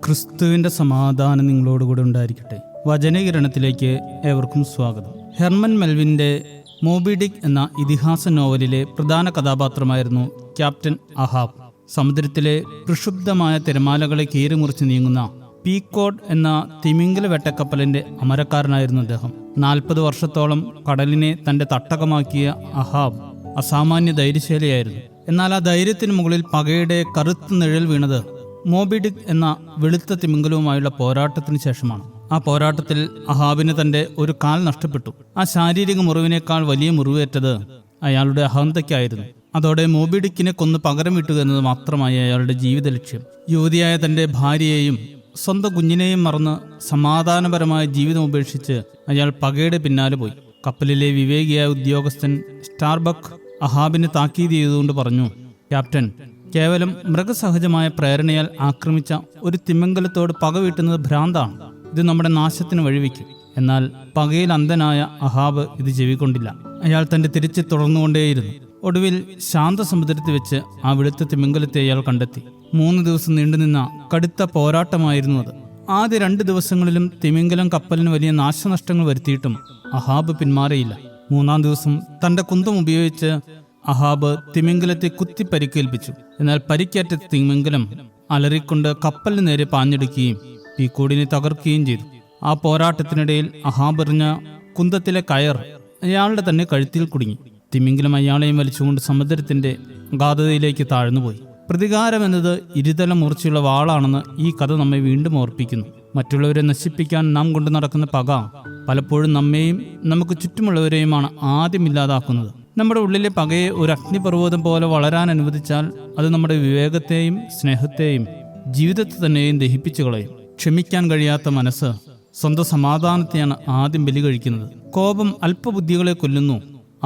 ക്രിസ്തുവിൻ്റെ സമാധാനം നിങ്ങളോടുകൂടെ ഉണ്ടായിരിക്കട്ടെ. വചനകിരണത്തിലേക്ക് ഏവർക്കും സ്വാഗതം. ഹെർമൻ മെൽവിൻ്റെ മോബി ഡിക്ക് എന്ന ഇതിഹാസ നോവലിലെ പ്രധാന കഥാപാത്രമായിരുന്നു ക്യാപ്റ്റൻ അഹാബ്. സമുദ്രത്തിലെ പ്രക്ഷുബ്ധമായ തിരമാലകളെ കീറിമുറിച്ച് നീങ്ങുന്ന പീക്കോഡ് എന്ന തിമിംഗല വെട്ടക്കപ്പലിന്റെ അമരക്കാരനായിരുന്നു അദ്ദേഹം. 40 വർഷത്തോളം കടലിനെ തന്റെ തട്ടകമാക്കിയ അഹാബ് അസാമാന്യ ധൈര്യശാലിയായിരുന്നു. എന്നാൽ ആ ധൈര്യത്തിന് മുകളിൽ പകയുടെ കറുത്ത നിഴൽ വീണത് മോബി ഡിക്ക് എന്ന വെളുത്ത തിമിംഗലവുമായുള്ള പോരാട്ടത്തിന് ശേഷമാണ്. ആ പോരാട്ടത്തിൽ അഹാബിന് തന്റെ ഒരു കാൽ നഷ്ടപ്പെട്ടു. ആ ശാരീരിക മുറിവിനേക്കാൾ വലിയ മുറിവേറ്റത് അയാളുടെ അഹന്തയ്ക്കായിരുന്നു. അതോടെ മോബി ഡിക്കിനെ കൊന്ന് പകരം വിട്ടുക എന്നത് മാത്രമായി അയാളുടെ ജീവിത ലക്ഷ്യം. യുവതിയായ തന്റെ ഭാര്യയെയും സ്വന്തം കുഞ്ഞിനെയും മറന്ന് സമാധാനപരമായ ജീവിതം ഉപേക്ഷിച്ച് അയാൾ പകയുടെ പിന്നാലെ പോയി. കപ്പലിലെ വിവേകിയായ ഉദ്യോഗസ്ഥൻ സ്റ്റാർബക്ക് അഹാബിനെ താക്കീത് ചെയ്തുകൊണ്ട് പറഞ്ഞു, ക്യാപ്റ്റൻ, കേവലം മൃഗസഹജമായ പ്രേരണയാൽ ആക്രമിച്ച ഒരു തിമിംഗലത്തോട് പക വീട്ടുന്നത് ഭ്രാന്താണ്. ഇത് നമ്മുടെ നാശത്തിന് വഴിവെക്കും. എന്നാൽ പകയിൽ അന്ധനായ അഹാബ് ഇത് ചെവിക്കൊണ്ടില്ല. അയാൾ തന്റെ തിരിച്ച് തുടർന്നുകൊണ്ടേയിരുന്നു. ഒടുവിൽ ശാന്തസമുദ്രത്തിൽ വെച്ച് ആ വെളുത്ത തിമിംഗലത്തെ അയാൾ കണ്ടെത്തി. 3 ദിവസം നീണ്ടുനിന്ന കടുത്ത പോരാട്ടമായിരുന്നു അത്. ആദ്യ 2 ദിവസങ്ങളിലും തിമിംഗലം കപ്പലിന് വലിയ നാശനഷ്ടങ്ങൾ വരുത്തിയിട്ടും അഹാബ് പിന്മാറിയില്ല. 3-ാം ദിവസം തന്റെ കുന്തം ഉപയോഗിച്ച് അഹാബ് തിമിംഗലത്തെ കുത്തി പരിക്കേൽപ്പിച്ചു. എന്നാൽ പരിക്കേറ്റ തിമിംഗലം അലറിക്കൊണ്ട് കപ്പലിന് നേരെ പാഞ്ഞെടുക്കുകയും പീക്കോഡിനെ തകർക്കുകയും ചെയ്തു. ആ പോരാട്ടത്തിനിടയിൽ അഹാബ് എറിഞ്ഞ കുന്തത്തിലെ കയർ അയാളുടെ തന്നെ കഴുത്തിൽ കുടുങ്ങി. തിമിംഗലം അയാളെയും വലിച്ചുകൊണ്ട് സമുദ്രത്തിന്റെ അഗാധതയിലേക്ക് താഴ്ന്നുപോയി. പ്രതികാരം എന്നത് ഇരുതല മൂർച്ചയുള്ള വാളാണെന്ന് ഈ കഥ നമ്മെ വീണ്ടും ഓർപ്പിക്കുന്നു. മറ്റുള്ളവരെ നശിപ്പിക്കാൻ നാം കൊണ്ടു നടക്കുന്ന പക പലപ്പോഴും നമ്മെയും നമുക്ക് ചുറ്റുമുള്ളവരെയുമാണ് ആദ്യം ഇല്ലാതാക്കുന്നത്. നമ്മുടെ ഉള്ളിലെ പകയെ ഒരു അഗ്നിപർവ്വതം പോലെ വളരാൻ അനുവദിച്ചാൽ അത് നമ്മുടെ വിവേകത്തെയും സ്നേഹത്തെയും ജീവിതത്തെ തന്നെയും ദഹിപ്പിച്ചു കളയും. ക്ഷമിക്കാൻ കഴിയാത്ത മനസ്സ് സ്വന്തം സമാധാനത്തെയാണ് ആദ്യം ബലി കഴിക്കുന്നത്. കോപം അല്പബുദ്ധികളെ കൊല്ലുന്നു,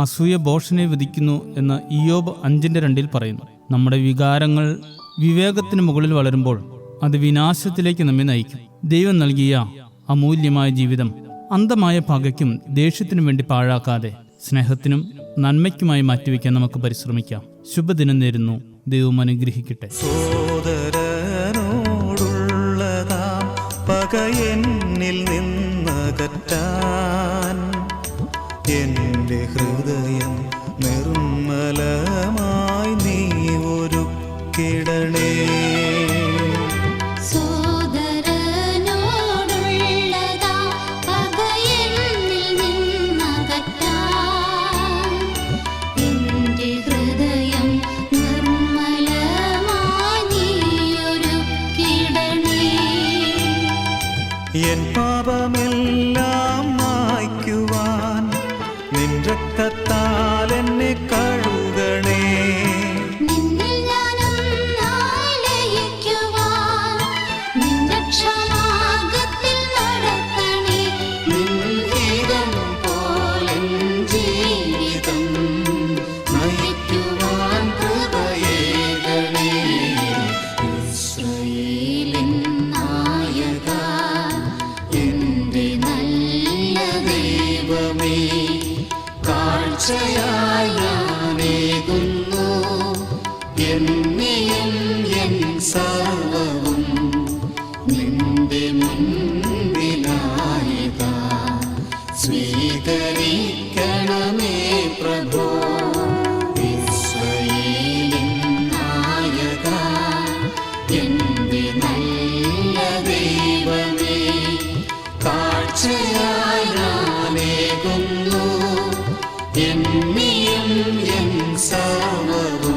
അസൂയ ഭോഷനെ വിധിക്കുന്നു എന്ന് ഇയ്യോബ് 5:2 പറയുന്നു. നമ്മുടെ വികാരങ്ങൾ വിവേകത്തിന് മുകളിൽ വളരുമ്പോൾ അത് വിനാശത്തിലേക്ക് നമ്മെ നയിക്കും. ദൈവം നൽകിയ അമൂല്യമായ ജീവിതം അന്ധമായ പകയ്ക്കും ദേഷ്യത്തിനും വേണ്ടി പാഴാക്കാതെ സ്നേഹത്തിനും നന്മയ്ക്കുമായി മാറ്റിവെക്കാൻ നമുക്ക് പരിശ്രമിക്കാം. ശുഭദിനം നേരുന്നു. ദൈവം അനുഗ്രഹിക്കട്ടെ. സോദരനോടുള്ളതാം പകയെന്നിൽ നിന്നകറ്റാൻ എന്റെ ഹൃദയം നിർമ്മലമായി നീ ഒരുക്കിടണേ. എൻ പാപമെല്ലാം മായ്ക്കുവാൻ നിൻ രക്തത്താൽ എന്നെ കഴുകണേ. ഞാനേകുന്നു എന്നെയും എൻ സർവവും നിന്റെ മുൻപിലായിതാ. സ്വീകരിക്കണമേ പ്രഭോ, ഇസ്രായേലിൻ നായക, എന്റെ നല്ല ദൈവമേ. കാഴ്ചയായി ഞാനേകുന്നു എന്നെയും എൻ സർവവും